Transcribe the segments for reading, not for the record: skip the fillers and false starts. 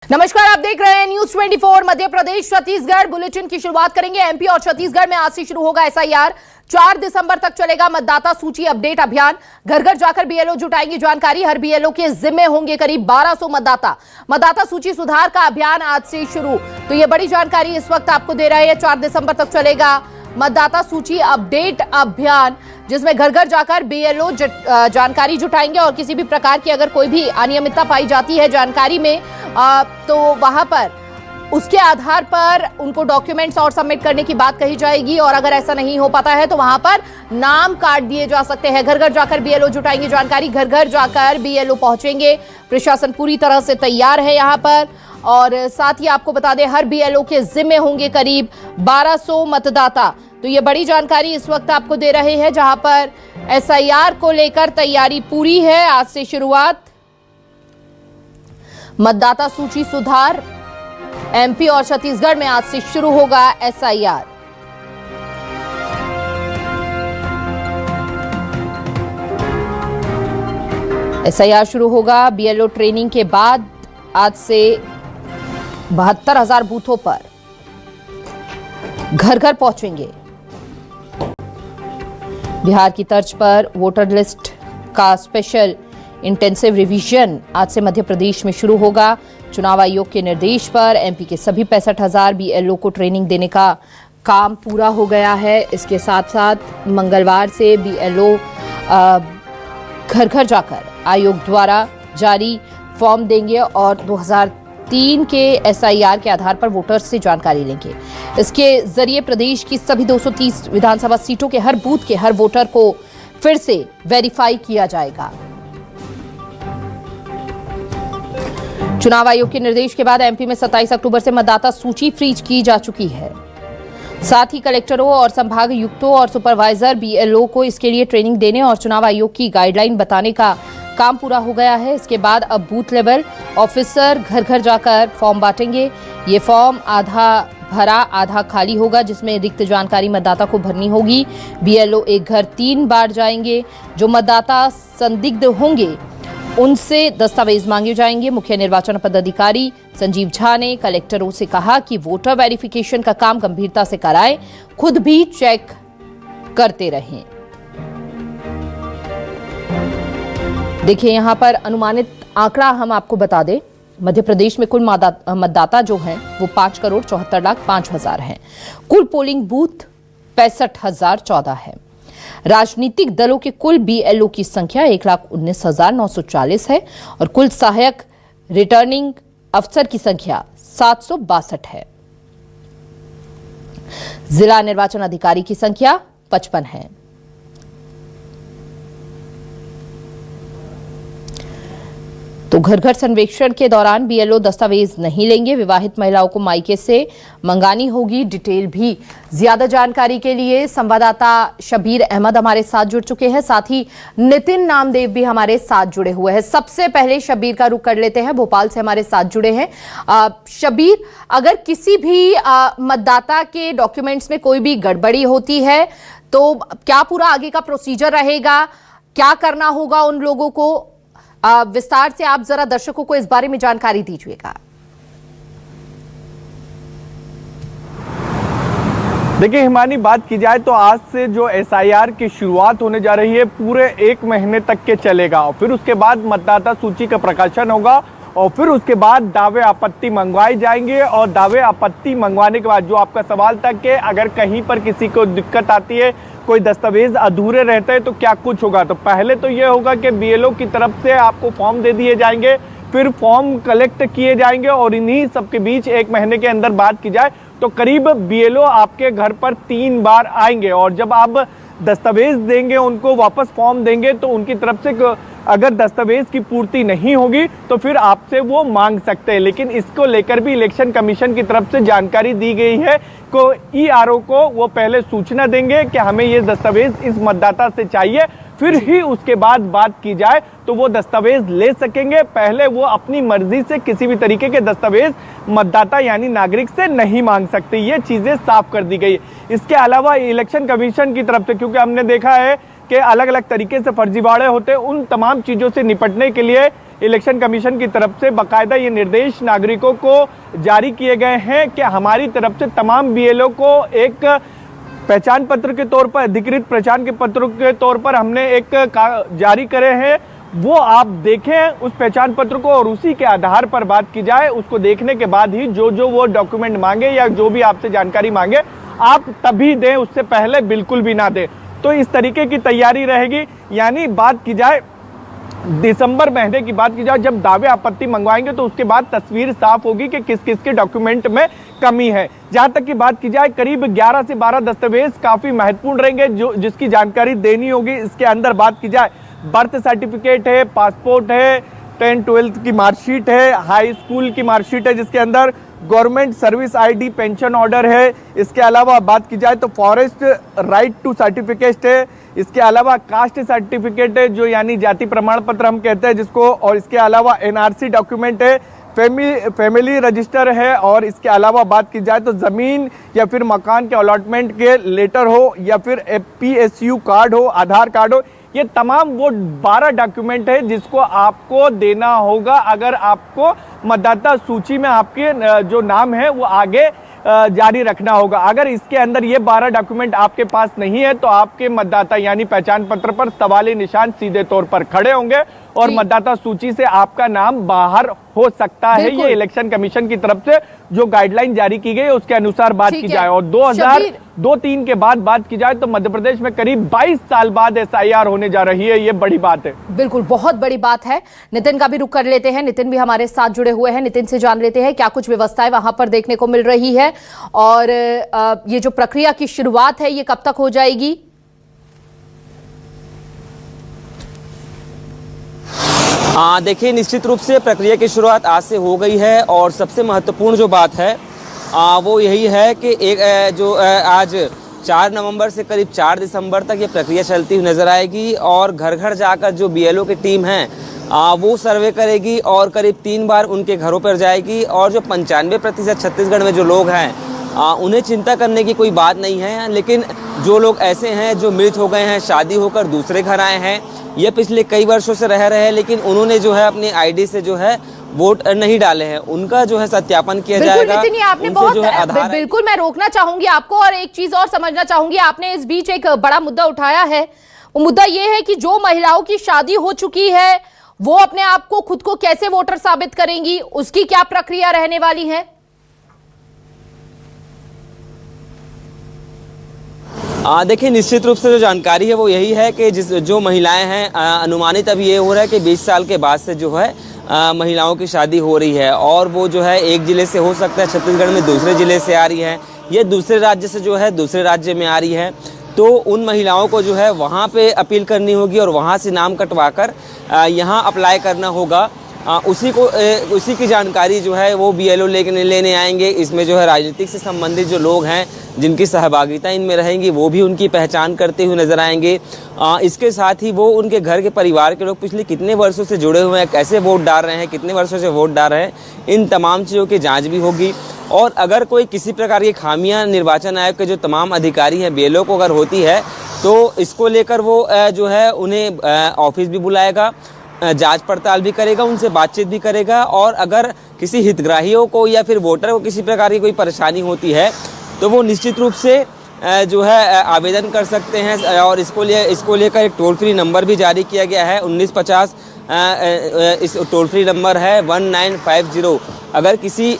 नमस्कार, आप देख रहे हैं न्यूज 24 मध्य प्रदेश छत्तीसगढ़। बुलेटिन की शुरुआत करेंगे। एमपी और छत्तीसगढ़ में आज से शुरू होगा एसआईआर। 4 दिसंबर तक चलेगा मतदाता सूची अपडेट अभियान। घर घर जाकर बीएलओ जुटाएंगे जानकारी। हर बीएलओ के जिम्मे होंगे करीब 1200 मतदाता। मतदाता सूची सुधार का अभियान आज से शुरू। तो ये बड़ी जानकारी इस वक्त आपको दे रहे हैं। 4 दिसंबर तक चलेगा मतदाता सूची अपडेट अभियान, जिसमें घर घर जाकर बीएलओ जानकारी जुटाएंगे और किसी भी प्रकार की अगर कोई भी अनियमितता पाई जाती है जानकारी में तो वहां पर उसके आधार पर उनको डॉक्यूमेंट्स और सबमिट करने की बात कही जाएगी। और अगर ऐसा नहीं हो पाता है तो वहां पर नाम काट दिए जा सकते हैं। घर घर जाकर बीएलओ जुटाएंगे जानकारी। घर घर जाकर बीएलओ पहुंचेंगे। प्रशासन पूरी तरह से तैयार है यहां पर। और साथ ही आपको बता दें, हर बीएलओ के जिम्मे होंगे करीब 1200 मतदाता। तो ये बड़ी जानकारी इस वक्त आपको दे रहे हैं, जहां पर एसआईआर को लेकर तैयारी पूरी है। आज से शुरुआत मतदाता सूची सुधार। एमपी और छत्तीसगढ़ में आज से शुरू होगा एसआईआर। एसआईआर शुरू होगा बीएलओ ट्रेनिंग के बाद। आज से 72,000 बूथों पर घर घर पहुंचेंगे। बिहार की तर्ज पर वोटर लिस्ट का स्पेशल इंटेंसिव रिवीजन आज से मध्य प्रदेश में शुरू होगा। चुनाव आयोग के निर्देश पर एमपी के सभी 65,000 बीएलओ को ट्रेनिंग देने का काम पूरा हो गया है। इसके साथ साथ मंगलवार से बीएलओ घर घर जाकर आयोग द्वारा जारी फॉर्म देंगे और 2003 के एसआईआर के आधार पर वोटर्स से जानकारी लेंगे। इसके जरिए प्रदेश की सभी 230 विधानसभा सीटों के हर बूथ के हर वोटर को फिर से वेरीफाई किया जाएगा। चुनाव आयोग के निर्देश के बाद एमपी में 27 अक्टूबर से मतदाता सूची फ्रीज की जा चुकी है। साथ ही कलेक्टरों और संभागायुक्तों और सुपरवाइजर बीएलओ को इसके लिए ट्रेनिंग देने और चुनाव आयोग की गाइडलाइन बताने का काम पूरा हो गया है। इसके बाद अब बूथ लेवल ऑफिसर घर घर जाकर फॉर्म बांटेंगे। ये फॉर्म आधा भरा आधा खाली होगा, जिसमें रिक्त जानकारी मतदाता को भरनी होगी। बीएलओ एक घर 3 बार जाएंगे। जो मतदाता संदिग्ध होंगे उनसे दस्तावेज मांगे जाएंगे। मुख्य निर्वाचन पदाधिकारी संजीव झा ने कलेक्टरों से कहा कि वोटर वेरिफिकेशन का काम गंभीरता से कराएं, खुद भी चेक करते रहें। देखिए, यहां पर अनुमानित आंकड़ा हम आपको बता दें। मध्य प्रदेश में कुल मतदाता जो हैं वो 5,74,05,000 हैं। कुल पोलिंग बूथ 65,014 है। राजनीतिक दलों के कुल बीएलओ की संख्या 1,19,940 है और कुल सहायक रिटर्निंग अफसर की संख्या 762 है। जिला निर्वाचन अधिकारी की संख्या 55 है। तो घर घर सर्वेक्षण के दौरान बीएलओ दस्तावेज नहीं लेंगे। विवाहित महिलाओं को मायके से मंगानी होगी डिटेल भी। ज्यादा जानकारी के लिए संवाददाता शबीर अहमद हमारे साथ जुड़ चुके हैं, साथ ही नितिन नामदेव भी हमारे साथ जुड़े हुए हैं। सबसे पहले शबीर का रुख कर लेते हैं, भोपाल से हमारे साथ जुड़े हैं। शबीर, अगर किसी भी मतदाता के डॉक्यूमेंट्स में कोई भी गड़बड़ी होती है तो क्या पूरा आगे का प्रोसीजर रहेगा, क्या करना होगा उन लोगों को? विस्तार से आप जरा दर्शकों को इस बारे में जानकारी दीजिएगा। देखिए हिमानी, बात की जाए तो आज से जो एसआईआर की शुरुआत होने जा रही है पूरे 1 महीने तक के चलेगा और फिर उसके बाद मतदाता सूची का प्रकाशन होगा और फिर उसके बाद दावे आपत्ति मंगवाए जाएंगे। और दावे आपत्ति मंगवाने के बाद जो आपका सवाल था कि अगर कहीं पर किसी को दिक्कत आती है, कोई दस्तावेज अधूरे रहते हैं तो क्या कुछ होगा, तो पहले तो ये होगा कि बीएलओ की तरफ से आपको फॉर्म दे दिए जाएंगे, फिर फॉर्म कलेक्ट किए जाएंगे और इन्हीं सबके बीच 1 महीने के अंदर बात की जाए तो करीब बीएलओ आपके घर पर 3 बार आएंगे। और जब आप दस्तावेज देंगे, उनको वापस फॉर्म देंगे, तो उनकी तरफ से अगर दस्तावेज की पूर्ति नहीं होगी तो फिर आपसे वो मांग सकते हैं। लेकिन इसको लेकर भी इलेक्शन कमीशन की तरफ से जानकारी दी गई है को ईआरओ को वो पहले सूचना देंगे कि हमें ये दस्तावेज इस मतदाता से चाहिए, फिर ही उसके बाद बात की जाए तो वो दस्तावेज ले सकेंगे। पहले वो अपनी मर्जी से किसी भी तरीके के दस्तावेज मतदाता यानी नागरिक से नहीं मांग सकते। ये चीजें साफ कर दी गई। इसके अलावा इलेक्शन कमीशन की तरफ से, क्योंकि हमने देखा है कि अलग अलग तरीके से फर्जीवाड़े होते हैं, उन तमाम चीज़ों से निपटने के लिए इलेक्शन कमीशन की तरफ से बाकायदा ये निर्देश नागरिकों को जारी किए गए हैं कि हमारी तरफ से तमाम बीएलओ को एक पहचान पत्र के तौर पर, अधिकृत पहचान के पत्र के तौर पर हमने एक जारी करे हैं। वो आप देखें उस पहचान पत्र को और उसी के आधार पर बात की जाए। उसको देखने के बाद ही जो वो डॉक्यूमेंट मांगे या जो भी आपसे जानकारी मांगे आप तभी दें, उससे पहले बिल्कुल भी ना दें। तो इस तरीके की तैयारी रहेगी। यानी बात की जाए दिसंबर महीने की बात की जाए, जब दावे आपत्ति मंगवाएंगे तो उसके बाद तस्वीर साफ होगी कि किस किस के डॉक्यूमेंट में कमी है। जहां तक की बात की जाए, करीब 11 से 12 दस्तावेज काफी महत्वपूर्ण रहेंगे जिसकी जानकारी देनी होगी। इसके अंदर बात की जाए, बर्थ सर्टिफिकेट है, पासपोर्ट है, 10-12 की मार्कशीट है, हाई स्कूल की मार्कशीट है, जिसके अंदर government service ID, pension order है। इसके अलावा बात की जाए तो फॉरेस्ट राइट टू सर्टिफिकेट है। इसके अलावा कास्ट सर्टिफिकेट है, जो यानी जाति प्रमाण पत्र हम कहते हैं जिसको, और इसके अलावा एनआरसी डॉक्यूमेंट है, फैमिली रजिस्टर है। और इसके अलावा बात की जाए तो जमीन या फिर मकान के अलॉटमेंट के लेटर हो या फिर PSU कार्ड हो, आधार कार्ड हो, ये तमाम वो 12 डॉक्यूमेंट है जिसको आपको देना होगा अगर आपको मतदाता सूची में आपके जो नाम है वो आगे जारी रखना होगा। अगर इसके अंदर ये 12 डॉक्यूमेंट आपके पास नहीं है तो आपके मतदाता यानी पहचान पत्र पर सवाली निशान सीधे तौर पर खड़े होंगे और मतदाता सूची से आपका नाम बाहर हो सकता है। ये इलेक्शन कमीशन की तरफ से जो गाइडलाइन जारी की गई है उसके अनुसार बात की जाए। और 2002-3 के बाद बात की जाए तो मध्य प्रदेश में करीब 22 साल बाद SIR होने जा रही है। ये बड़ी बात है, बिल्कुल बहुत बड़ी बात है। नितिन का भी रुख कर लेते हैं, नितिन भी हमारे साथ जुड़े हुए हैं। नितिन से जान लेते हैं क्या कुछ व्यवस्थाएं वहां पर देखने को मिल रही है और ये जो प्रक्रिया की शुरुआत है ये कब तक हो जाएगी? देखिए, निश्चित रूप से प्रक्रिया की शुरुआत आज से हो गई है और सबसे महत्वपूर्ण जो बात है वो यही है कि आज 4 नवंबर से करीब 4 दिसंबर तक ये प्रक्रिया चलती हुई नजर आएगी और घर घर जाकर जो BLO की टीम है वो सर्वे करेगी और करीब 3 बार उनके घरों पर जाएगी। और जो 95% छत्तीसगढ़ में जो लोग हैं उन्हें चिंता करने की कोई बात नहीं है, लेकिन जो लोग ऐसे हैं जो मृत हो गए हैं, शादी होकर दूसरे घर आए हैं, ये पिछले कई वर्षों से रह रहे हैं लेकिन उन्होंने जो है अपनी ID से जो है वोट नहीं डाले हैं, उनका जो है सत्यापन किया जाएगा। नितिन, ये आपने बहुत बिल्कुल मैं रोकना चाहूंगी आपको और एक चीज और समझना चाहूंगी। आपने इस बीच एक बड़ा मुद्दा उठाया है, वो मुद्दा ये है कि जो महिलाओं की शादी हो चुकी है वो अपने आप को खुद को कैसे वोटर साबित करेंगी, उसकी क्या प्रक्रिया रहने वाली है? देखिए, निश्चित रूप से जो जानकारी है वो यही है कि जो महिलाएं हैं, अनुमानित अभी ये हो रहा है कि 20 साल के बाद से जो है महिलाओं की शादी हो रही है और वो जो है एक जिले से हो सकता है छत्तीसगढ़ में दूसरे जिले से आ रही है, ये दूसरे राज्य से जो है दूसरे राज्य में आ रही है। तो उन महिलाओं को जो है वहाँ पे अपील करनी होगी और वहाँ से नाम कटवाकर यहाँ अप्लाई करना होगा। उसी की जानकारी जो है वो BLO लेने आएंगे। इसमें जो है राजनीतिक से संबंधित जो लोग हैं जिनकी सहभागिता इनमें रहेंगी वो भी उनकी पहचान करते हुए नजर आएंगे। इसके साथ ही वो उनके घर के परिवार के लोग पिछले कितने वर्षों से जुड़े हुए हैं, कैसे वोट डाल रहे हैं, कितने वर्षों से वोट डाल रहे हैं, इन तमाम चीज़ों की जाँच भी होगी। और अगर कोई किसी प्रकार की खामियां निर्वाचन आयोग के जो तमाम अधिकारी हैं BLO को अगर होती है तो इसको लेकर वो जो है उन्हें ऑफिस भी बुलाएगा, जांच पड़ताल भी करेगा, उनसे बातचीत भी करेगा। और अगर किसी हितग्राहियों को या फिर वोटर को किसी प्रकार की कोई परेशानी होती है तो वो निश्चित रूप से जो है आवेदन कर सकते हैं। और इसको लेकर एक टोल फ्री नंबर भी जारी किया गया है 1950। इस टोल फ्री नंबर है 1950। अगर किसी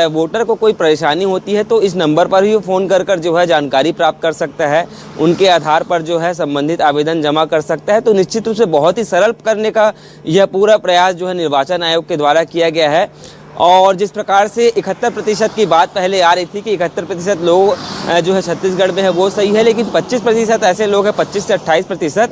वोटर को कोई परेशानी होती है तो इस नंबर पर ही वो फ़ोन कर जो है जानकारी प्राप्त कर सकता है, उनके आधार पर जो है संबंधित आवेदन जमा कर सकता है। तो निश्चित रूप से बहुत ही सरल करने का यह पूरा प्रयास जो है निर्वाचन आयोग के द्वारा किया गया है। और जिस प्रकार से 71% की बात पहले आ रही थी कि 71% लोग जो है छत्तीसगढ़ में है वो सही है, लेकिन 25% ऐसे लोग हैं, 25 से 28%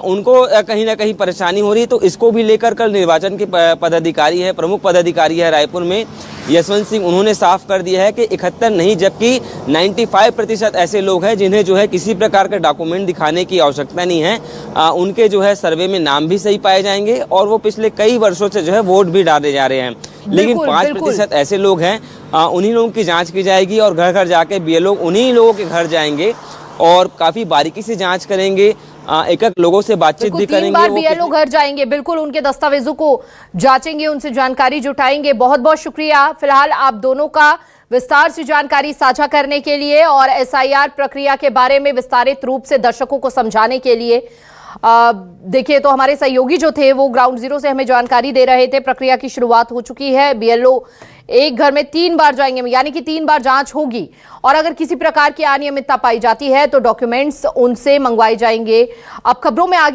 उनको कहीं ना कहीं परेशानी हो रही है। तो इसको भी लेकर कल निर्वाचन के पदाधिकारी है, प्रमुख पदाधिकारी है रायपुर में यशवंत सिंह, उन्होंने साफ कर दिया है कि 71 नहीं जबकि 95% ऐसे लोग हैं जिन्हें जो है किसी प्रकार का डॉक्यूमेंट दिखाने की आवश्यकता नहीं है। उनके जो है सर्वे में नाम भी सही पाए जाएंगे और वो पिछले कई वर्षों से जो है वोट भी डाले जा रहे हैं। लेकिन 5% ऐसे लोग हैं, उन्हीं लोगों की जांच की जाएगी और घर घर जाके BLO उन्हीं लोगों के घर जाएंगे और काफ़ी बारीकी से जांच करेंगे एक एक लोगों से बातचीत भी 3 करेंगे। बार बीएलओ घर जाएंगे, बिल्कुल उनके दस्तावेजों को जांचेंगे, उनसे जानकारी जुटाएंगे। बहुत बहुत शुक्रिया फिलहाल आप दोनों का विस्तार से जानकारी साझा करने के लिए और एसआईआर प्रक्रिया के बारे में विस्तारित रूप से दर्शकों को समझाने के लिए। देखिए तो हमारे सहयोगी जो थे वो ग्राउंड जीरो से हमें जानकारी दे रहे थे। प्रक्रिया की शुरुआत हो चुकी है, बीएलओ एक घर में 3 बार जाएंगे, यानी कि 3 बार जांच होगी और अगर किसी प्रकार की अनियमितता पाई जाती है तो डॉक्यूमेंट्स उनसे मंगवाए जाएंगे। अब खबरों में आगे